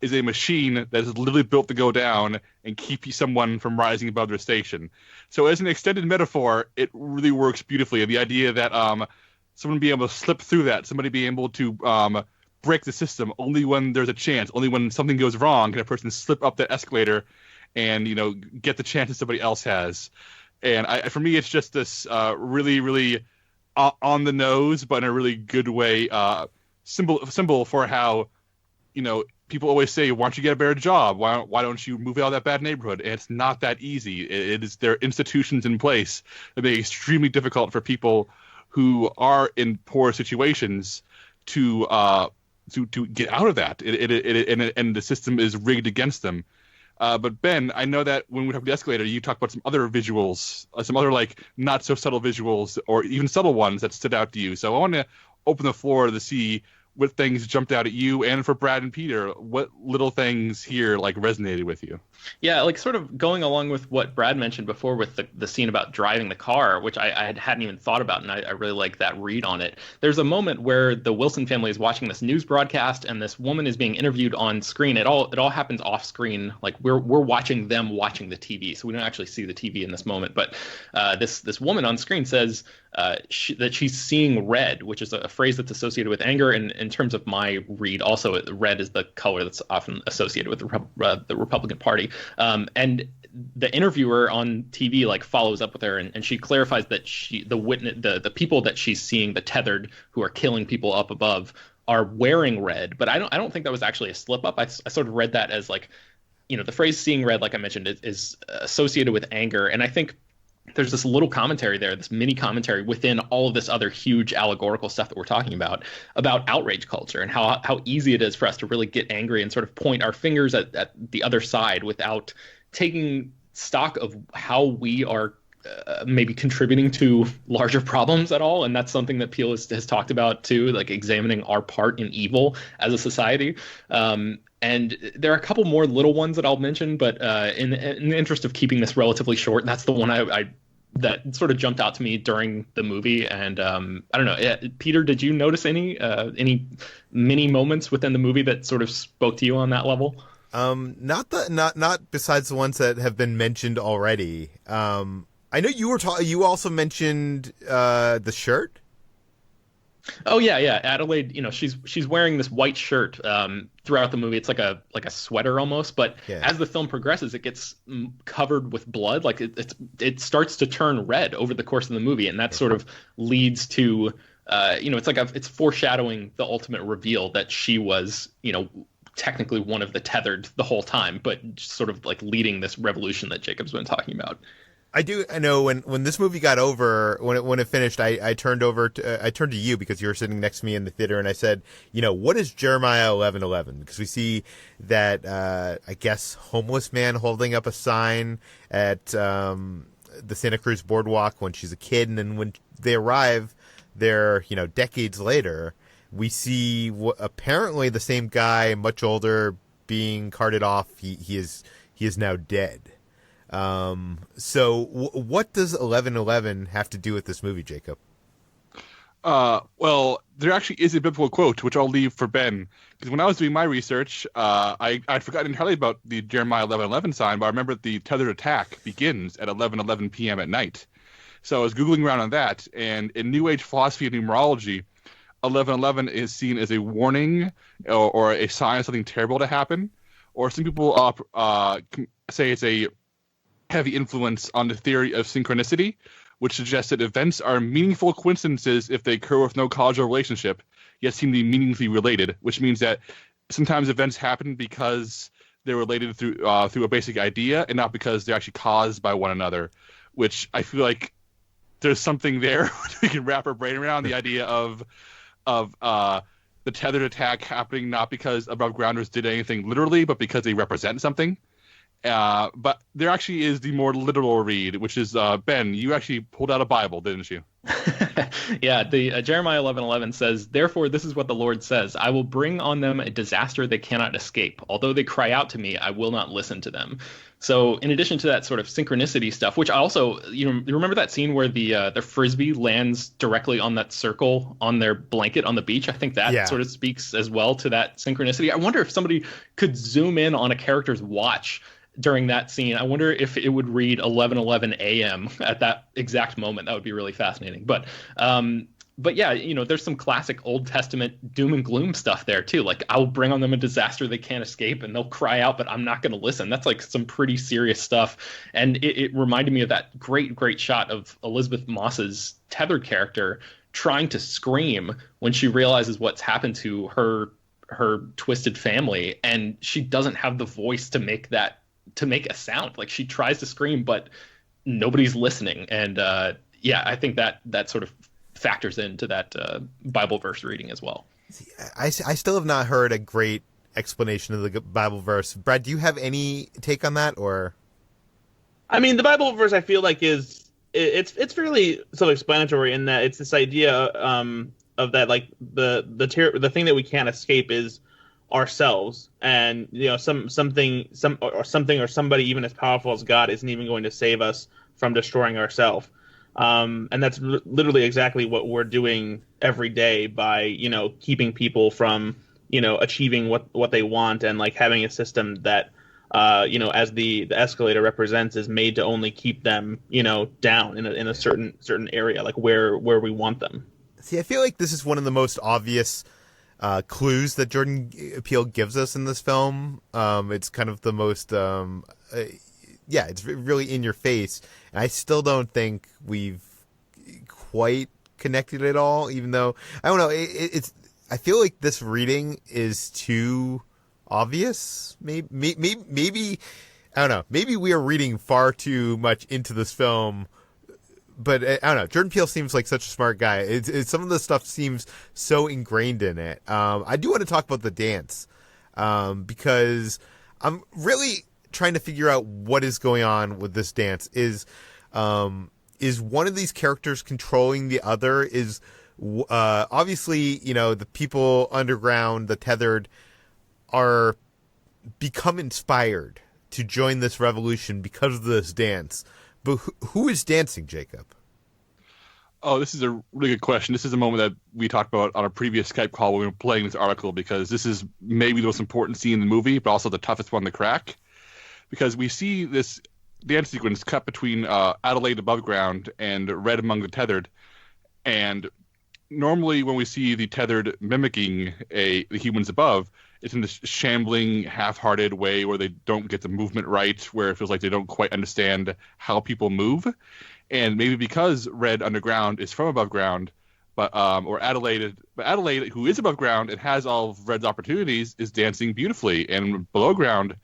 is a machine that is literally built to go down and keep someone from rising above their station. So as an extended metaphor, it really works beautifully. And the idea that someone being able to slip through that, somebody being able to break the system only when there's a chance, only when something goes wrong can a person slip up that escalator and, get the chance that somebody else has. And for me, it's just this really, really on the nose, but in a really good way, symbol for how, people always say, why don't you get a better job? Why don't you move out of that bad neighborhood? And it's not that easy. There are institutions in place that make it extremely difficult for people who are in poor situations to get out of that. And the system is rigged against them. But Ben, I know that when we talk about the escalator, you talk about some other visuals, some other not so subtle visuals, or even subtle ones that stood out to you. So I want to open the floor to see what things jumped out at you, and for Brad and Peter, what little things here resonated with you. Yeah, sort of going along with what Brad mentioned before with the scene about driving the car, which I hadn't even thought about, and I really like that read on it. There's a moment where the Wilson family is watching this news broadcast, and this woman is being interviewed on screen. It all happens off screen, we're watching them watching the TV, so we don't actually see the TV in this moment. But this woman on screen says that she's seeing red, which is a phrase that's associated with anger. And in terms of my read, also red is the color that's often associated with the Republican Party. And the interviewer on TV follows up with her, and she clarifies that the people that she's seeing, the tethered, who are killing people up above, are wearing red. But I don't think that was actually a slip up. I sort of read that as the phrase "seeing red," like I mentioned, is associated with anger, and I think there's this little commentary there, this mini commentary within all of this other huge allegorical stuff that we're talking about outrage culture and how easy it is for us to really get angry and sort of point our fingers at the other side without taking stock of how we are maybe contributing to larger problems at all. And that's something that Peele has talked about too, examining our part in evil as a society. And there are a couple more little ones that I'll mention, but in the interest of keeping this relatively short, that's the one that sort of jumped out to me during the movie. And I don't know, Peter, did you notice any mini moments within the movie that sort of spoke to you on that level? Not besides the ones that have been mentioned already. I know you also mentioned the shirt. Oh yeah. Adelaide, she's wearing this white shirt throughout the movie. It's like a sweater almost, but as the film progresses, it gets covered with blood. It starts to turn red over the course of the movie, and that sort of leads to it's foreshadowing the ultimate reveal that she was technically one of the tethered the whole time, but just sort of leading this revolution that Jacob's been talking about. I know when this movie got over, when it finished, I turned to you because you were sitting next to me in the theater, and I said, what is Jeremiah 11:11? Because we see that I guess homeless man holding up a sign at the Santa Cruz boardwalk when she's a kid, and then when they arrive there, decades later, we see apparently the same guy, much older, being carted off. He is now dead. So what does 11:11 have to do with this movie, Jacob? Well, there actually is a biblical quote, which I'll leave for Ben, because when I was doing my research, I'd forgotten entirely about the Jeremiah 11:11 sign, but I remember the tethered attack begins at 11:11 p.m. at night. So I was Googling around on that, and in New Age philosophy and numerology, 11:11 is seen as a warning or a sign of something terrible to happen, or some people say it's a heavy influence on the theory of synchronicity, which suggests that events are meaningful coincidences if they occur with no causal relationship, yet seem to be meaningfully related, which means that sometimes events happen because they're related through a basic idea and not because they're actually caused by one another, which I feel like there's something there we can wrap our brain around, the idea of the tethered attack happening not because above grounders did anything literally, but because they represent something. But there actually is the more literal read, which is Ben, you actually pulled out a Bible, didn't you? Yeah, the Jeremiah 11:11 says, "Therefore this is what the Lord says, I will bring on them a disaster they cannot escape. Although they cry out to me, I will not listen to them." So in addition to that sort of synchronicity stuff, which I also, you remember that scene where the frisbee lands directly on that circle on their blanket on the beach? I think that sort of speaks as well to that synchronicity. I wonder if somebody could zoom in on a character's watch during that scene. I wonder if it would read 11:11 a.m. at that exact moment. That would be really fascinating. But yeah, there's some classic Old Testament doom and gloom stuff there too. Like, I'll bring on them a disaster they can't escape, and they'll cry out, but I'm not going to listen. That's like some pretty serious stuff. And it reminded me of that great shot of Elizabeth Moss's tethered character trying to scream when she realizes what's happened to her twisted family, and she doesn't have the voice to make a sound. Like, she tries to scream, but nobody's listening. And I think that sort of factors into that Bible verse reading as well. I still have not heard a great explanation of the Bible verse. Brad, do you have any take on that? Or, I mean, the Bible verse I feel like it's fairly self-explanatory in that it's this idea of that, like the thing that we can't escape is ourselves, and something or somebody even as powerful as God isn't even going to save us from destroying ourselves. And that's literally exactly what we're doing every day by keeping people from achieving what they want, and like having a system that as the escalator represents is made to only keep them down in a certain area, like where we want them. See, I feel like this is one of the most obvious clues that Jordan Peele gives us in this film. It's kind of the most it's really in your face, and I still don't think we've quite connected it all, even though I don't know, it's I feel like this reading is too obvious. Maybe I don't know, maybe we are reading far too much into this film. But I don't know. Jordan Peele seems like such a smart guy. It's some of the stuff seems so ingrained in it. I do want to talk about the dance because I'm really trying to figure out what is going on with this dance. Is one of these characters controlling the other? Is obviously the people underground, the tethered, are become inspired to join this revolution because of this dance. But who is dancing, Jacob? Oh, this is a really good question. This is a moment that we talked about on a previous Skype call when we were playing this article, because this is maybe the most important scene in the movie, but also the toughest one to crack. Because we see this dance sequence cut between Adelaide above ground and Red among the tethered. And normally when we see the tethered mimicking the humans above, it's in this shambling, half-hearted way where they don't get the movement right, where it feels like they don't quite understand how people move. And maybe because Red underground is from above ground, but Adelaide, who is above ground and has all of Red's opportunities, is dancing beautifully. And below ground,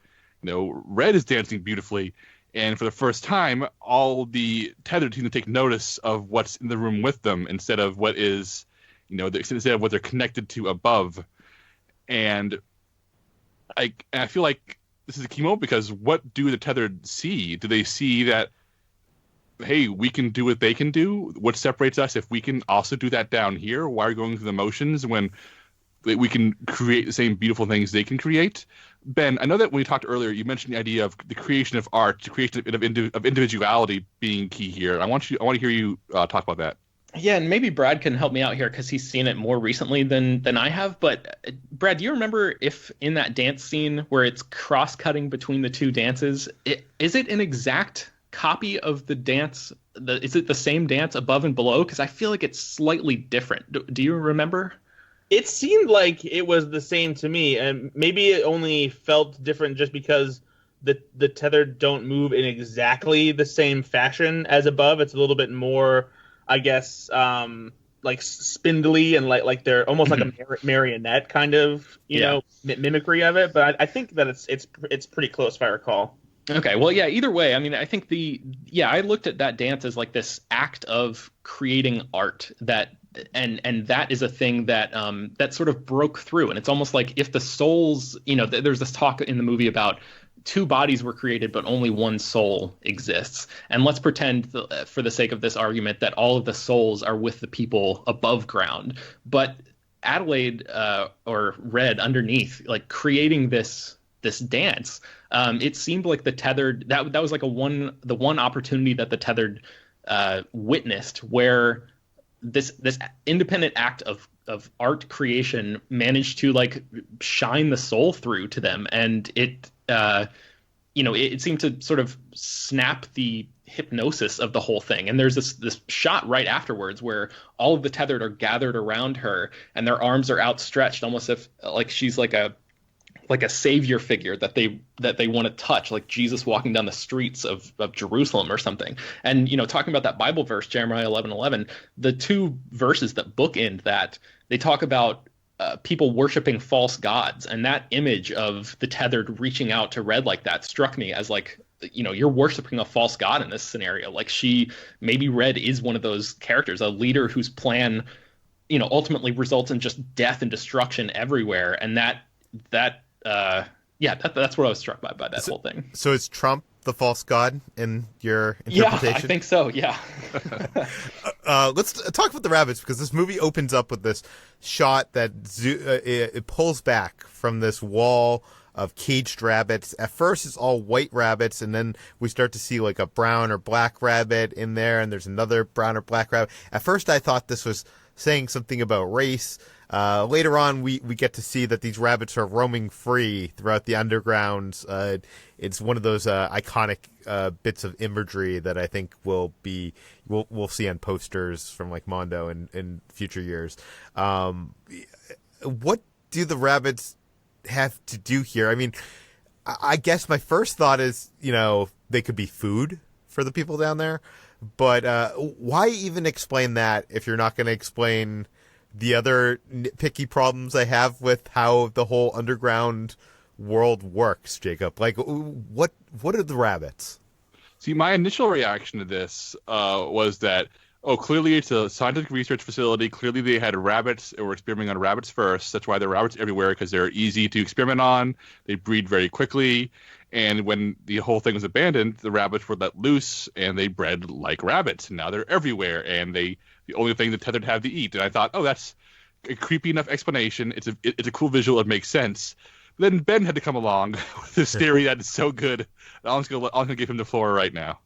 Red is dancing beautifully. And for the first time, all the tethered seem to take notice of what's in the room with them instead of what is, instead of what they're connected to above. And I feel like this is a key moment, because what do the tethered see? Do they see that, hey, we can do what they can do? What separates us if we can also do that down here? Why are we going through the motions when we can create the same beautiful things they can create? Ben, I know that when we talked earlier, you mentioned the idea of the creation of art, the creation of individuality being key here. I want to hear you talk about that. Yeah, and maybe Brad can help me out here because he's seen it more recently than I have. But Brad, do you remember if in that dance scene where it's cross-cutting between the two dances, is it an exact copy of the dance? Is it the same dance above and below? Because I feel like it's slightly different. Do you remember? It seemed like it was the same to me, and maybe it only felt different just because the tethered don't move in exactly the same fashion as above. It's a little bit more, I guess, like spindly and like they're almost like a marionette kind of mimicry of it. But I think that it's pretty close if I recall. Okay, well, yeah, either way, I mean, I think I looked at that dance as like this act of creating art and that is a thing that that sort of broke through. And it's almost like if the souls, there's this talk in the movie about two bodies were created, but only one soul exists. And let's pretend, for the sake of this argument, that all of the souls are with the people above ground. But Adelaide or Red underneath, like creating this dance, it seemed like the Tethered, that was like the one opportunity that the Tethered witnessed, where this independent act of art creation managed to like shine the soul through to them, and it seemed to sort of snap the hypnosis of the whole thing. And there's this shot right afterwards where all of the Tethered are gathered around her and their arms are outstretched, almost if like she's like a savior figure that they want to touch, like Jesus walking down the streets of Jerusalem or something. And talking about that Bible verse, Jeremiah 11:11, the two verses that bookend that, they talk about people worshiping false gods, and that image of the Tethered reaching out to Red like that struck me as like, you're worshiping a false god in this scenario. Like maybe Red is one of those characters, a leader whose plan ultimately results in just death and destruction everywhere. And that's what I was struck by that whole thing. So is Trump the false god in your interpretation? Yeah, I think so, yeah. Let's talk about the rabbits, because this movie opens up with this shot that it pulls back from this wall of caged rabbits. At first it's all white rabbits, and then we start to see like a brown or black rabbit in there, and there's another brown or black rabbit. At first I thought this was saying something about race. Later on, we get to see that these rabbits are roaming free throughout the underground. It's one of those iconic bits of imagery that I think we'll see on posters from like Mondo in future years. What do the rabbits have to do here? I mean, I guess my first thought is, they could be food for the people down there, but why even explain that if you're not going to explain the other nitpicky problems I have with how the whole underground world works, Jacob? Like, what are the rabbits? See, my initial reaction to this was that, clearly it's a scientific research facility. Clearly they had rabbits, or were experimenting on rabbits first. That's why there are rabbits everywhere, because they're easy to experiment on. They breed very quickly. And when the whole thing was abandoned, the rabbits were let loose, and they bred like rabbits. And now they're everywhere, and the only thing the Tethered have to eat. And I thought, that's a creepy enough explanation. It's a cool visual. It makes sense. But then Ben had to come along with this theory that is so good. I'm gonna give him the floor right now.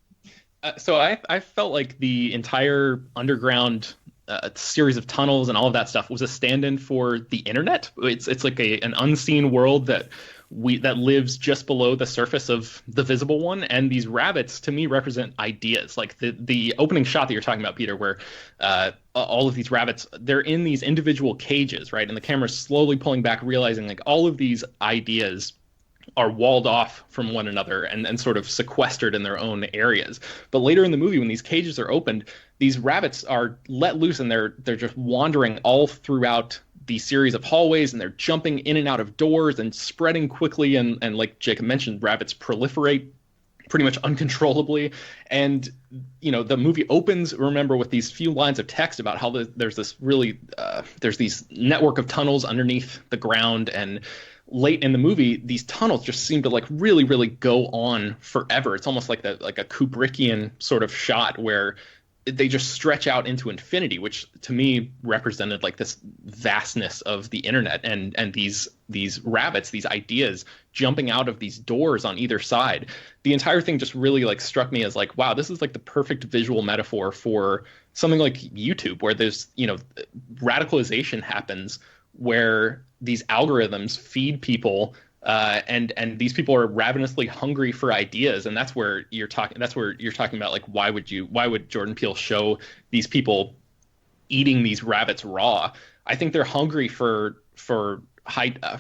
So I felt like the entire underground series of tunnels and all of that stuff was a stand-in for the internet. It's like an unseen world that lives just below the surface of the visible one. And these rabbits, to me, represent ideas. Like the opening shot that you're talking about, Peter, where all of these rabbits, they're in these individual cages, right? And the camera's slowly pulling back, realizing like all of these ideas are walled off from one another and sort of sequestered in their own areas. But later in the movie, when these cages are opened, these rabbits are let loose, and they're just wandering all throughout the series of hallways, and they're jumping in and out of doors and spreading quickly. And like Jacob mentioned, rabbits proliferate pretty much uncontrollably. And, the movie opens, remember, with these few lines of text about how there's this really, there's these network of tunnels underneath the ground. And late in the movie, these tunnels just seem to like really, really go on forever. It's almost like a Kubrickian sort of shot where they just stretch out into infinity, which to me represented like this vastness of the internet and these rabbits, these ideas jumping out of these doors on either side. The entire thing just really like struck me as like, wow, this is like the perfect visual metaphor for something like YouTube, where there's, radicalization happens, where these algorithms feed people and these people are ravenously hungry for ideas. And that's where you're talking about like, why would Jordan Peele show these people eating these rabbits raw? I think they're hungry for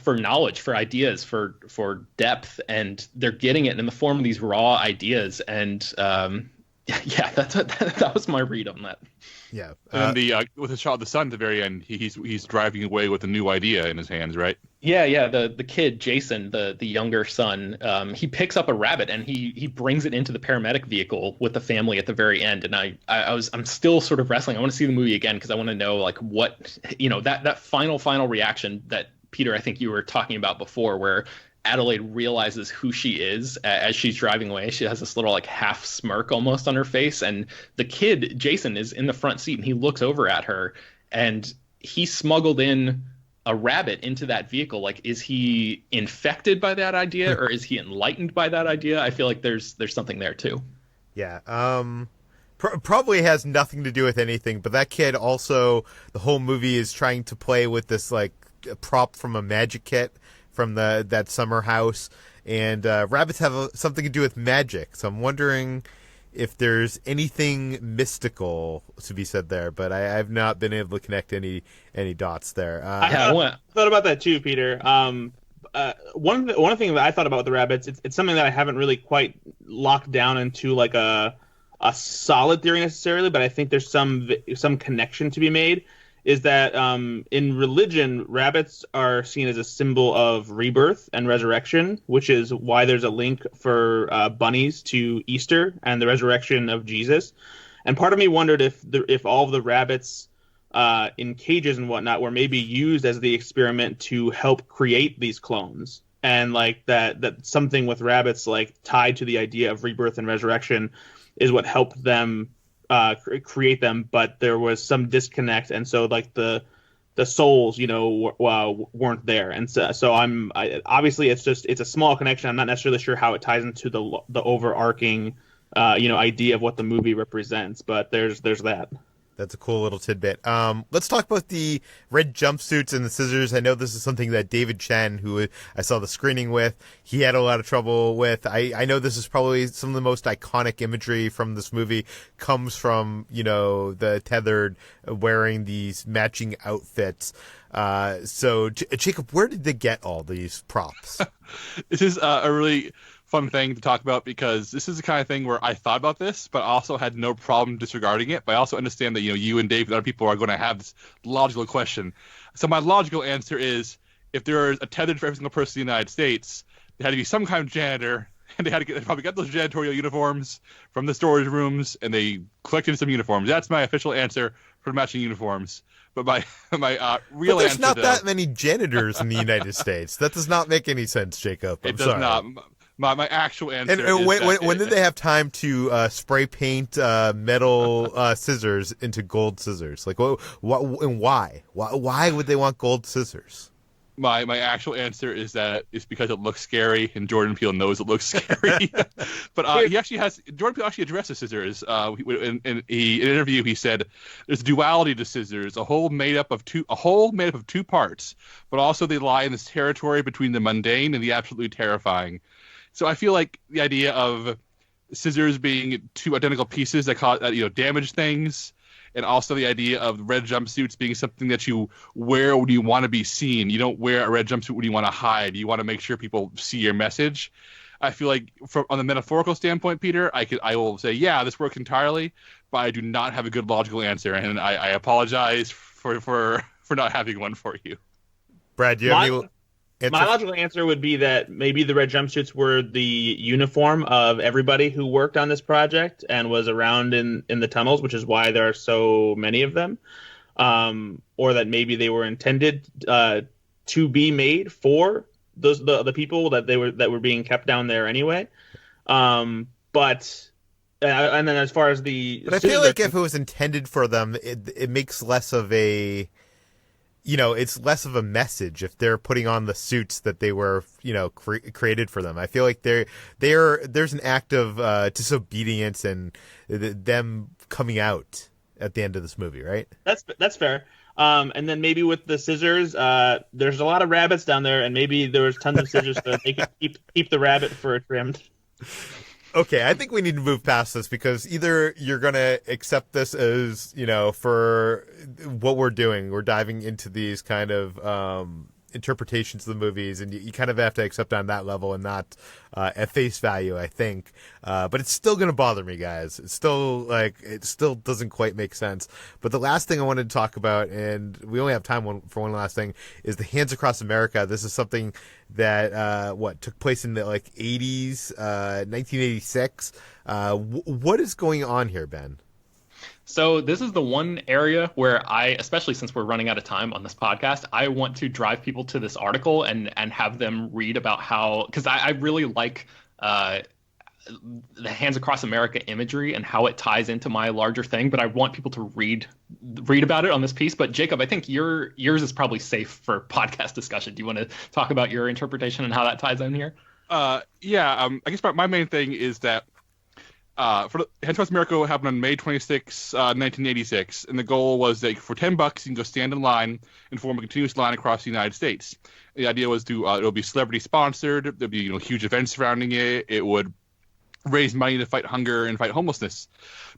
knowledge, for ideas, for depth, and they're getting it in the form of these raw ideas. And Yeah, that was my read on that. Yeah. And then with the shot of the sun at the very end, he's driving away with a new idea in his hands, right? Yeah. The kid Jason, the younger son, he picks up a rabbit and he brings it into the paramedic vehicle with the family at the very end. And I'm still sort of wrestling. I want to see the movie again because I want to know like what that final reaction that Peter, I think you were talking about before, where Adelaide realizes who she is as she's driving away. She has this little like half smirk almost on her face, and the kid Jason is in the front seat and he looks over at her, and he smuggled in a rabbit into that vehicle. Like, is he infected by that idea or is he enlightened by that idea? I feel like there's something there too. Yeah. Probably has nothing to do with anything, but that kid also, the whole movie is trying to play with this like prop from a magic kit from that summer house, and rabbits have something to do with magic. So I'm wondering if there's anything mystical to be said there, but I've not been able to connect any dots there. I thought about that too, Peter. One thing that I thought about with the rabbits, it's something that I haven't really quite locked down into like a solid theory necessarily, but I think there's some connection to be made. Is that in religion, rabbits are seen as a symbol of rebirth and resurrection, which is why there's a link for bunnies to Easter and the resurrection of Jesus. And part of me wondered if all of the rabbits in cages and whatnot were maybe used as the experiment to help create these clones, and like that something with rabbits like tied to the idea of rebirth and resurrection is what helped them create them, but there was some disconnect, and so like the souls, weren't there, and so obviously it's a small connection. I'm not necessarily sure how it ties into the overarching, idea of what the movie represents, but there's that. That's a cool little tidbit. Let's talk about the red jumpsuits and the scissors. I know this is something that David Chen, who I saw the screening with, he had a lot of trouble with. I know this is probably some of the most iconic imagery from this movie comes from, the Tethered wearing these matching outfits. So, Jacob, where did they get all these props? This is a really fun thing to talk about because this is the kind of thing where I thought about this, but also had no problem disregarding it. But I also understand that you and Dave and other people are going to have this logical question. So my logical answer is, if there is a tethered for every single person in the United States, there had to be some kind of janitor, and they probably got those janitorial uniforms from the storage rooms, and they collected some uniforms. That's my official answer for matching uniforms. But my real there's answer, not that many janitors in the United States. That does not make any sense, Jacob. It does not. My actual answer and when did they have time to spray paint metal scissors into gold scissors? Like, and why? Why would they want gold scissors? My actual answer is that it's because it looks scary, and Jordan Peele knows it looks scary. But Jordan Peele actually addresses scissors. In an interview, he said there's duality to scissors, a whole made up of two parts, but also they lie in this territory between the mundane and the absolutely terrifying. So I feel like the idea of scissors being two identical pieces that damage things, and also the idea of red jumpsuits being something that you wear when you want to be seen. You don't wear a red jumpsuit when you want to hide. You want to make sure people see your message. I feel like on the metaphorical standpoint, Peter, I will say, yeah, this works entirely, but I do not have a good logical answer, and I apologize for not having one for you. Brad, do you have any... My logical answer would be that maybe the red jumpsuits were the uniform of everybody who worked on this project and was around in the tunnels, which is why there are so many of them. Or that maybe they were intended to be made for the people that were being kept down there anyway. And then as far as but I feel like if it was intended for them, it makes less of a... it's less of a message if they're putting on the suits that they were, created for them. I feel like there's an act of disobedience and them coming out at the end of this movie, right? That's fair. And then maybe with the scissors, there's a lot of rabbits down there, and maybe there was tons of scissors so that they could keep the rabbit fur trimmed. Okay, I think we need to move past this because either you're going to accept this as, for what we're doing. We're diving into these kind of interpretations of the movies, and you kind of have to accept on that level and not at face value, I think. But it's still going to bother me, guys. It's still it still doesn't quite make sense. But the last thing I wanted to talk about, and we only have time for one last thing, is the Hands Across America. This is something that took place in the 80s, 1986. What is going on here, Ben? So this is the one area where especially since we're running out of time on this podcast, I want to drive people to this article and have them read about how, because I really like the Hands Across America imagery and how it ties into my larger thing, but I want people to read about it on this piece. But Jacob, I think yours is probably safe for podcast discussion. Do you want to talk about your interpretation and how that ties in here? I guess my main thing is that for Hands Across America happened on May 26, 1986, and the goal was that for $10 you can go stand in line and form a continuous line across the United States. The idea was it'll be celebrity sponsored. There'll be huge events surrounding it. It would raise money to fight hunger and fight homelessness.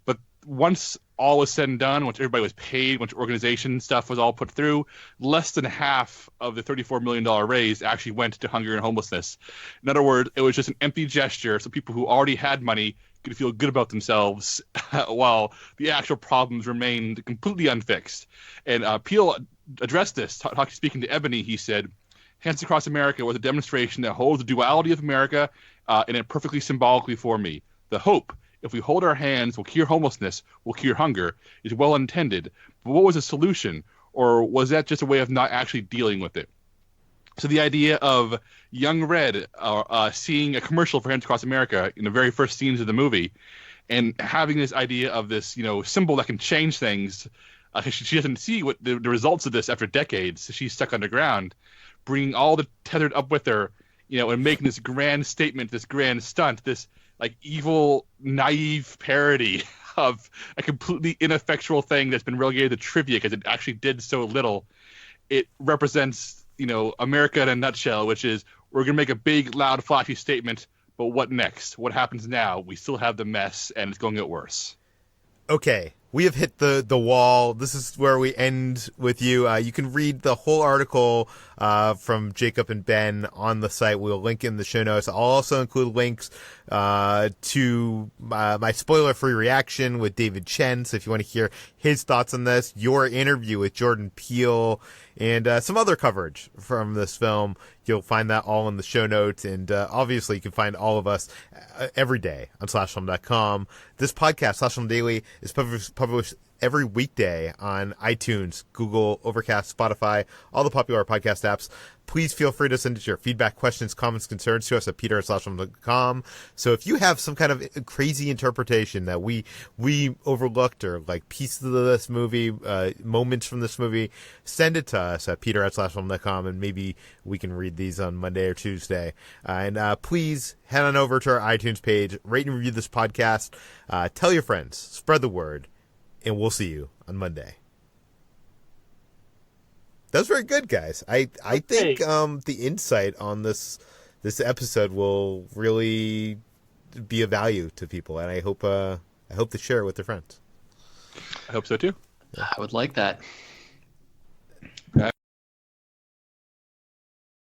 But once all was said and done, once everybody was paid, once organization stuff was all put through, less than half of the $34 million raise actually went to hunger and homelessness. In other words, it was just an empty gesture so people who already had money could feel good about themselves while the actual problems remained completely unfixed. And Peele addressed this, speaking to Ebony. He said, Hands Across America was a demonstration that holds the duality of America and it perfectly symbolically for me. The hope, if we hold our hands, will cure homelessness, will cure hunger, is well intended. But what was the solution? Or was that just a way of not actually dealing with it? So the idea of young Red seeing a commercial for Hands Across America in the very first scenes of the movie and having this idea of this, symbol that can change things. She doesn't see what the results of this after decades. She's stuck underground, bringing all the tethered up with her, and making this grand statement, this grand stunt, this evil, naive parody of a completely ineffectual thing that's been relegated to trivia because it actually did so little. It represents America in a nutshell, which is we're going to make a big, loud, flashy statement, but what next? What happens now? We still have the mess, and it's going to get worse. Okay, we have hit the wall. This is where we end with you. You can read the whole article from Jacob and Ben on the site. We'll link in the show notes. I'll also include links to my spoiler-free reaction with David Chen. So if you want to hear his thoughts on this, your interview with Jordan Peele, and some other coverage from this film, you'll find that all in the show notes. And obviously, you can find all of us every day on slashfilm.com. This podcast, Slash Film Daily, is published every weekday on iTunes, Google, Overcast, Spotify, all the popular podcast apps. Please feel free to send us your feedback, questions, comments, concerns to us at peter@slashfilm.com. So if you have some kind of crazy interpretation that we overlooked, or pieces of this movie, moments from this movie, send it to us at peter@slashfilm.com, and maybe we can read these on Monday or Tuesday. And please head on over to our iTunes page, rate and review this podcast, tell your friends, spread the word, and we'll see you on Monday. That was very good, guys. I think the insight on this episode will really be of value to people, and I hope to share it with their friends. I hope so too. I would like that.